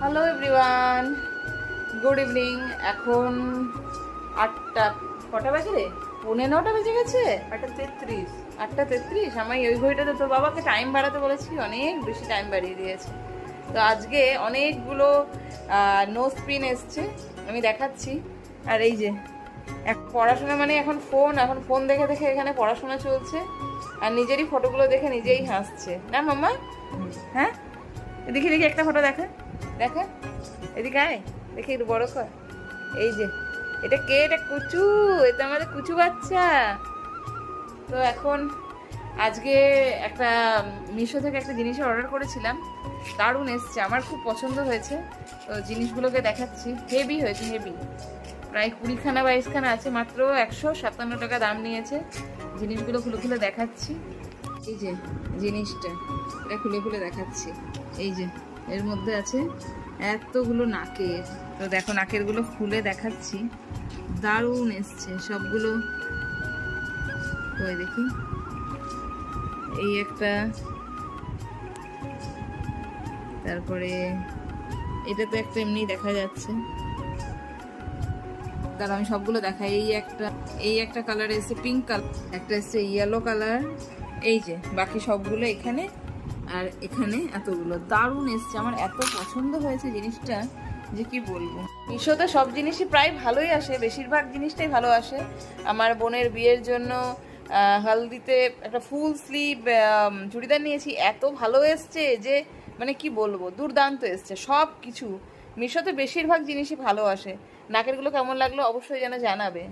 Hello everyone, good evening. এখন 8টা, কটা বাজে রে? 9:45 বেজে গেছে। 8:33। 8:33। আমি ওই ঘড়িটাতে তোর বাবাকে টাইম বাড়াতে বলেছি, অনেক বেশি টাইম বাড়িয়ে দিয়েছে। তো আজকে অনেকগুলো নো স্পিন এসছে, আমি দেখাচ্ছি। আর এই যে পড়াশোনা মানে এখন ফোন দেখে দেখে এখানে পড়াশোনা চলছে, আর নিজেরই ফটোগুলো দেখে নিজেই হাসছে না মাম্মা? হ্যাঁ, দেখি দেখি একটা ফটো দেখা দেখা, এদিকে আয়, দেখি একটু বড় কর। এই যে এটা কে? এটা কুচু, এটা আমাদের কুচু বাচ্চা। তো এখন আজকে একটা মিশো থেকে একটা জিনিসের অর্ডার করেছিলাম, দারুণ এসছে, আমার খুব পছন্দ হয়েছে। তো জিনিসগুলোকে দেখাচ্ছি, হেভি হয়েছে, হেভি। প্রায় 20খানা 22খানা আছে, মাত্র 157 টাকা দাম নিয়েছে। জিনিসগুলো খুলে খুলে দেখাচ্ছি। এই যে জিনিসটা, এটা খুলে খুলে দেখাচ্ছি। এই যে এর মধ্যে আছে এতগুলো নাকের। তো দেখো নাকেরগুলো খুলে দেখাচ্ছি, দারুণ এসছে সবগুলো। ওই দেখি, এই একটা, তারপরে এটা তো একটা এমনি দেখা যাচ্ছে। তার আমি সবগুলো দেখাই। এই একটা কালার এসছে পিঙ্ক কালার, একটা এসছে ইয়েলো কালার। এই যে বাকি সবগুলো এখানে, আর এখানে এতগুলো, দারুণ এসছে। আমার এত পছন্দ হয়েছে জিনিসটা যে কি বলবো। মিশোতে সব জিনিসই প্রায় ভালোই আসে, বেশিরভাগ জিনিসটাই ভালো আসে। আমার বোনের বিয়ের জন্য হলদিতে একটা ফুল স্লিভ চুড়িদার নিয়েছি, এত ভালো এসছে যে মানে কি বলবো, দুর্দান্ত এসছে সব কিছু। মিশোতে বেশিরভাগ জিনিসই ভালো আসে। নাকেরগুলো কেমন লাগলো অবশ্যই যেন জানাবে।